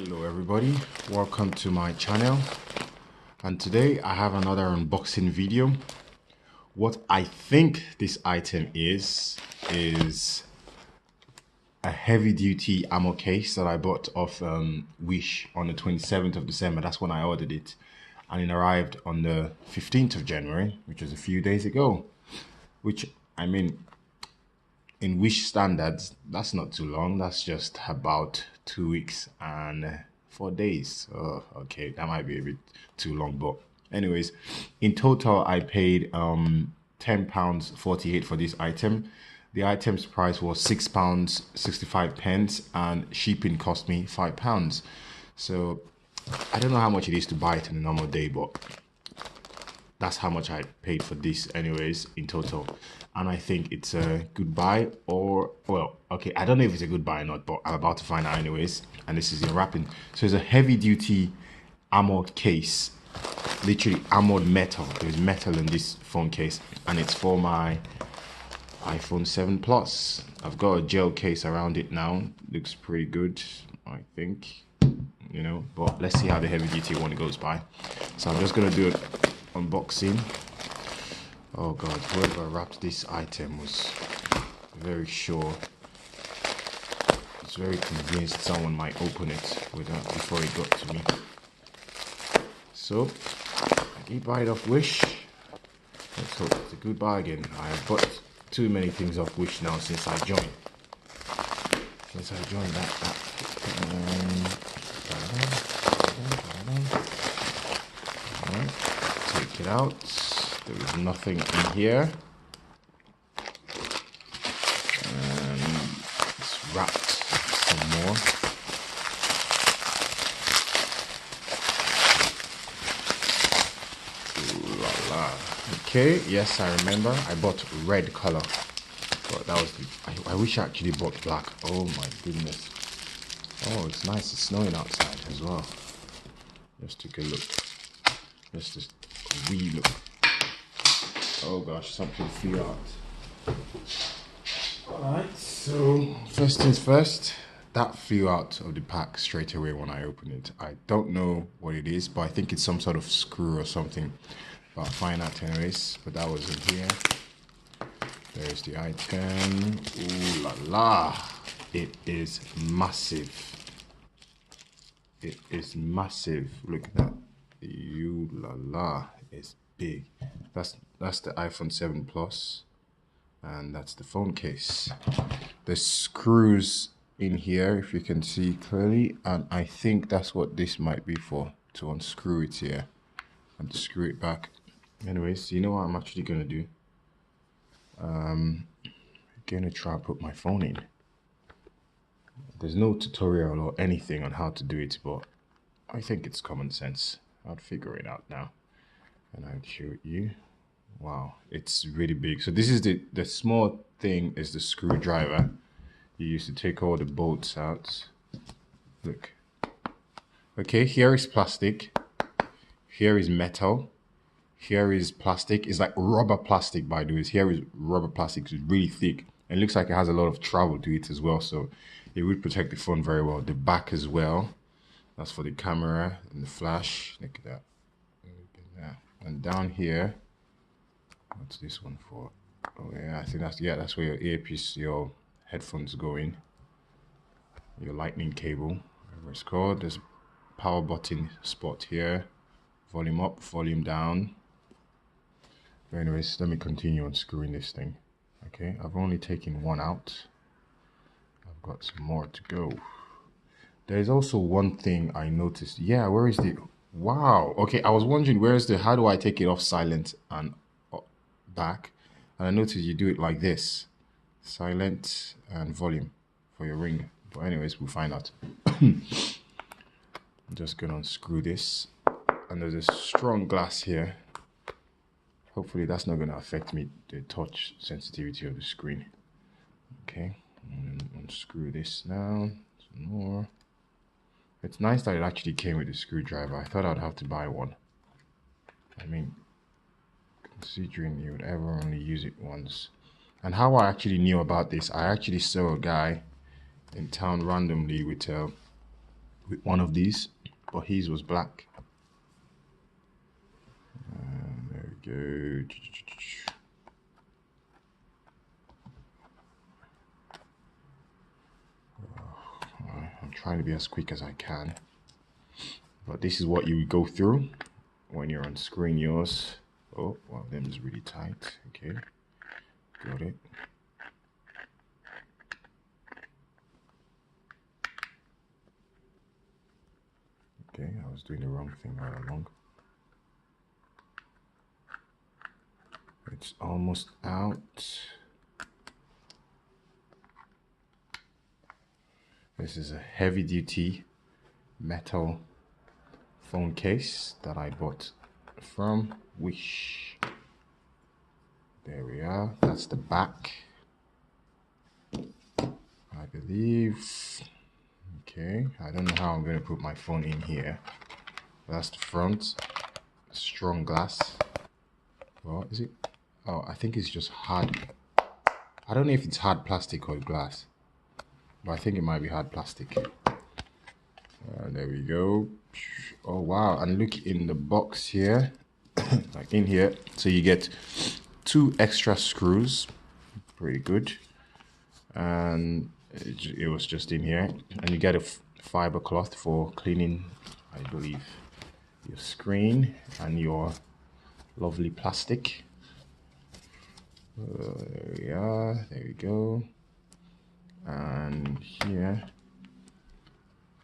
Hello everybody, welcome to my channel, and today I have another unboxing video. What I think this item is a heavy-duty ammo case that I bought off Wish on the 27th of December. That's when I ordered it, and it arrived on the 15th of January, which was a few days ago. Which, I mean, in Wish standards, that's not too long. That's just about 2 weeks and 4 days. Oh, okay, that might be a bit too long, but anyways, in total I paid £10.48 for this item. The item's price was £6.65, and shipping cost me £5. So I don't know how much it is to buy it on a normal day, but that's how much I paid for this anyways in total. And I think it's a good buy, or, well, okay, I don't know if it's a good buy or not, but I'm about to find out anyways. And this is in wrapping. So it's a heavy duty armored case, literally armored metal. There's metal in this phone case, and it's for my iPhone 7 Plus. I've got a gel case around it now. Looks pretty good, I think, you know, but let's see how the heavy duty one goes by. So I'm just gonna do an unboxing. Oh god, whoever wrapped this item was very sure, was very convinced someone might open it without, before it got to me. So I did buy it off Wish. Let's hope it's a good bargain. I have bought too many things off Wish now since I joined. That. Alright, take it out. There is nothing in here. And it's wrapped some more. Ooh la la. Okay, yes, I remember. I bought red color. But that was the, I wish I actually bought black. Oh my goodness. Oh, it's nice. It's snowing outside as well. Let's take a look. Let's just a wee look. Oh gosh, something flew out. Alright, so first things first, that flew out of the pack straight away when I opened it. I don't know what it is, but I think it's some sort of screw or something. But I'll find out anyways. But that was in here. There's the item. Ooh la la. It is massive. It is massive. Look at that. Ooh la la. It's big. That's the iPhone 7 Plus, and that's the phone case. There's screws in here, if you can see clearly, and I think that's what this might be for, to unscrew it here and to screw it back. Anyways, you know what I'm actually gonna do? I'm gonna try and put my phone in. There's no tutorial or anything on how to do it, but I think it's common sense. I'll figure it out now, and I'll show you. Wow, it's really big. So this is the small thing is the screwdriver you use to take all the bolts out. Look. Okay, here is plastic. Here is metal. Here is plastic. It's like rubber plastic, by the way. Here is rubber plastic. It's really thick. And it looks like it has a lot of travel to it as well. So it would protect the phone very well. The back as well. That's for the camera and the flash. Look at that. Look at that. And down here, what's this one for? Oh yeah, I think that's where your earpiece, your headphones go in. Your lightning cable, whatever it's called. There's a power button spot here. Volume up, volume down. But anyways, let me continue unscrewing this thing. Okay, I've only taken one out. I've got some more to go. There's also one thing I noticed. Yeah, where is the... Wow. Okay, I was wondering where's the... How do I take it off silent and back? And I noticed you do it like this. Silent and volume for your ring. But anyways, we'll find out. I'm just gonna unscrew this. And there's a strong glass here. Hopefully that's not gonna affect me, the touch sensitivity of the screen. Okay, and unscrew this now. Some more. It's nice that it actually came with a screwdriver. I thought I'd have to buy one. I mean, considering you would ever only use it once. And how I actually knew about this, I actually saw a guy in town randomly with with one of these, but his was black. There we go. I'm trying to be as quick as I can, but this is what you would go through when you're on screen yours. Oh, one of them is really tight. Okay, got it. Okay, I was doing the wrong thing all along. It's almost out. This is a heavy duty metal phone case that I bought from Wish. There we are. That's the back, I believe. Okay, I don't know how I'm going to put my phone in here. That's the front. Strong glass. Well, is it? Oh, I think it's just hard. I don't know if it's hard plastic or glass, but I think it might be hard plastic. There we go. Oh wow, and look in the box here, like in here, so you get 2 extra screws. Pretty good. And it was just in here, and you get a fiber cloth for cleaning, I believe, your screen and your lovely plastic. There we are. There we go. And here,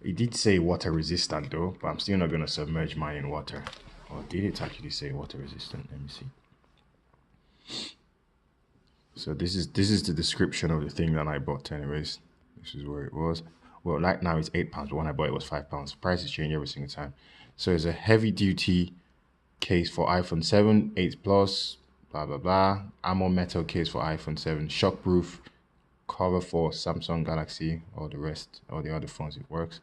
it did say water resistant though, but I'm still not going to submerge mine in water. Or did it actually say water resistant? Let me see. So this is the description of the thing that I bought anyways. This is where it was. Well, right now it's £8, but when I bought it was £5. Prices change every single time. So it's a heavy duty case for iPhone 7, 8 Plus, blah blah blah. Ammo metal case for iPhone 7, shockproof cover for Samsung Galaxy, or the rest, or the other phones it works.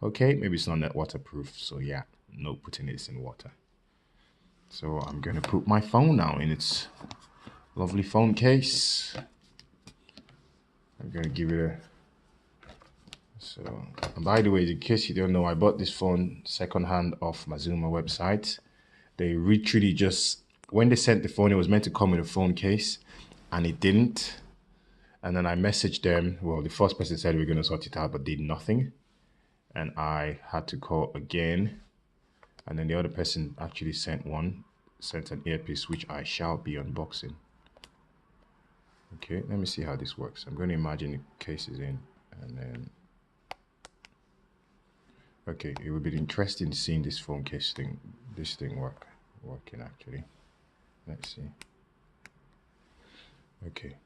Okay, maybe it's not that waterproof, so yeah, no putting this in water. So I'm gonna put my phone now in its lovely phone case. I'm gonna give it a. So, and by the way, in case you don't know, I bought this phone secondhand off Mazuma website. They literally just, when they sent the phone, it was meant to come in a phone case, and it didn't. And then I messaged them. Well, the first person said we were gonna sort it out, but did nothing. And I had to call again. And then the other person actually sent an earpiece, which I shall be unboxing. Okay, let me see how this works. I'm going to imagine the case is in, and then okay, it would be interesting seeing this phone case thing, working actually. Let's see. Okay,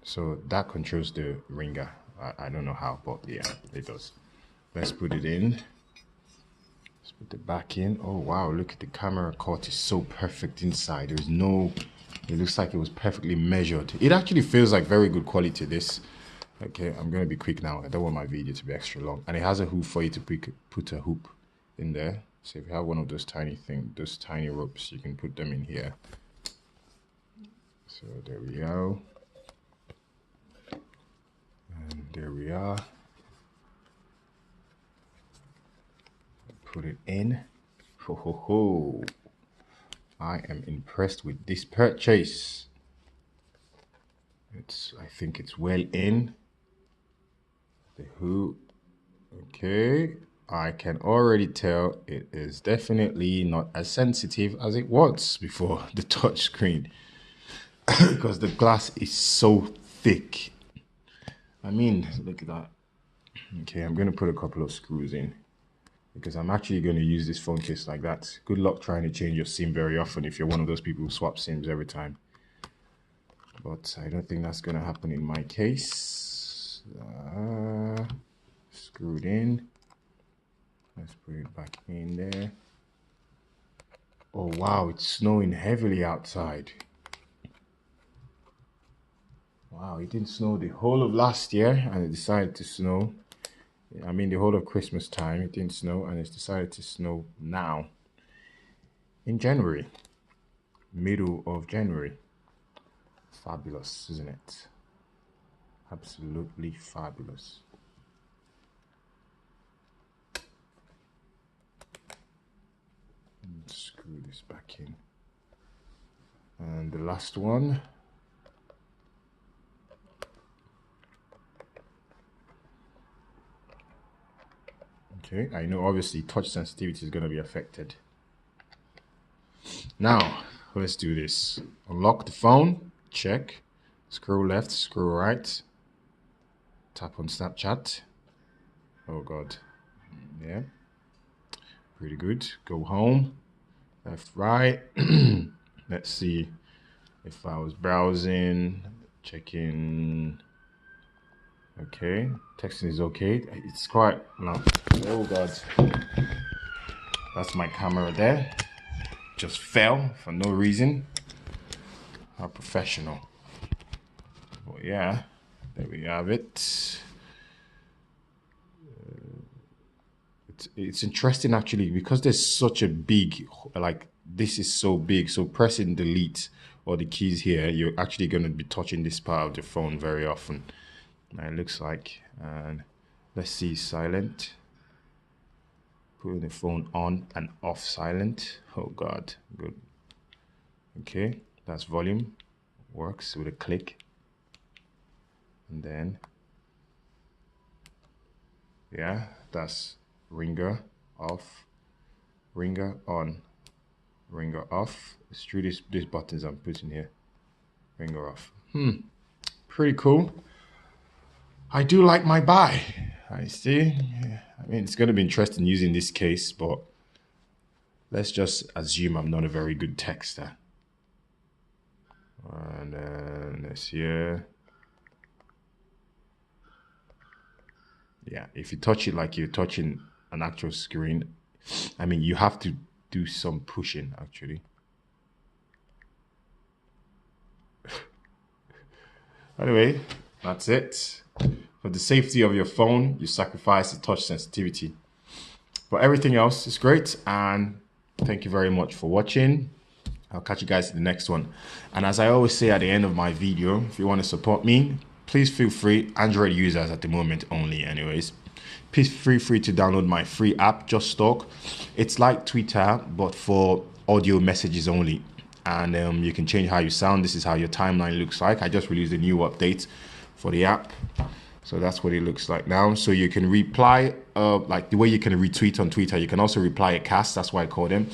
so that controls the ringer. I don't know how, but yeah, it does. Let's put it in. Let's put the back in. Oh wow, look at the camera cut is so perfect inside. There's no, it looks like it was perfectly measured. It actually feels like very good quality, this. Okay, I'm gonna be quick now. I don't want my video to be extra long. And it has a hoop for you to put a hoop in there. So if you have one of those tiny those tiny ropes, you can put them in here. So there we go. And there we are. Put it in. Ho ho ho. I am impressed with this purchase. I think it's well in. The hoop. Okay. I can already tell it is definitely not as sensitive as it was before the touch screen. Because the glass is so thick. I mean, look at that. Okay, I'm going to put a couple of screws in, because I'm actually going to use this phone case like that. Good luck trying to change your SIM very often if you're one of those people who swap SIMs every time. But I don't think that's going to happen in my case. Screwed in. Let's put it back in there. Oh wow, it's snowing heavily outside. Wow, it didn't snow the whole of last year, and it decided to snow. I mean, the whole of Christmas time, it didn't snow, and it's decided to snow now in January, middle of January. Fabulous, isn't it? Absolutely fabulous. this back in. And the last one. Okay, I know obviously touch sensitivity is going to be affected. Now, let's do this. Unlock the phone, check. Scroll left, scroll right. Tap on Snapchat. Oh God. Yeah. Pretty good. Go home. Left, right. Let's see if I was browsing, checking. Okay. Texting is okay. It's quite no. Oh God. That's my camera there. Just fell for no reason. How professional. But yeah, there we have it. It's interesting actually because there's such a big, like this is so big. So pressing delete or the keys here, you're actually going to be touching this part of the phone very often. It looks like. And let's see, silent. Putting the phone on and off silent. Oh God, good. Okay, that's volume. Works with a click. And then, yeah, that's ringer off, ringer on, ringer off. It's through these buttons I'm putting here. Ringer off. Pretty cool. I do like my buy. I see. Yeah. I mean, it's going to be interesting using this case, but let's just assume I'm not a very good texter. And then this here. Yeah, if you touch it like you're touching an actual screen, I mean, you have to do some pushing actually. Anyway, that's it. For the safety of your phone, you sacrifice the touch sensitivity. But everything else is great, and thank you very much for watching. I'll catch you guys in the next one. And as I always say at the end of my video, if you want to support me, please feel free. Android users at the moment only anyways. Please feel free to download my free app, Just Talk. It's like Twitter, but for audio messages only. And you can change how you sound. This is how your timeline looks like. I just released a new update for the app. So that's what it looks like now. So you can reply, like the way you can retweet on Twitter, you can also reply a cast. That's why I call them.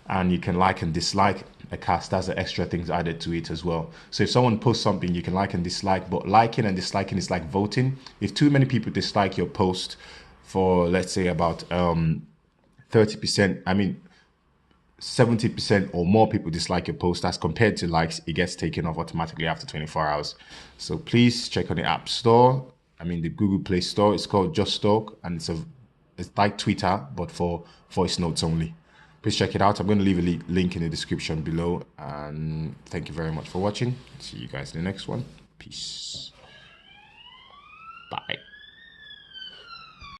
And you can like and dislike a cast. That's the extra things added to it as well. So if someone posts something, you can like and dislike, but liking and disliking is like voting. If too many people dislike your post for, let's say, about 30%, I mean, 70% or more people dislike your post, as compared to likes, it gets taken off automatically after 24 hours. So please check on the App Store. I mean, the Google Play Store. It's called Just Talk, and it's like Twitter, but for voice notes only. Please check it out. I'm going to leave a link in the description below. And thank you very much for watching. See you guys in the next one. Peace. Bye.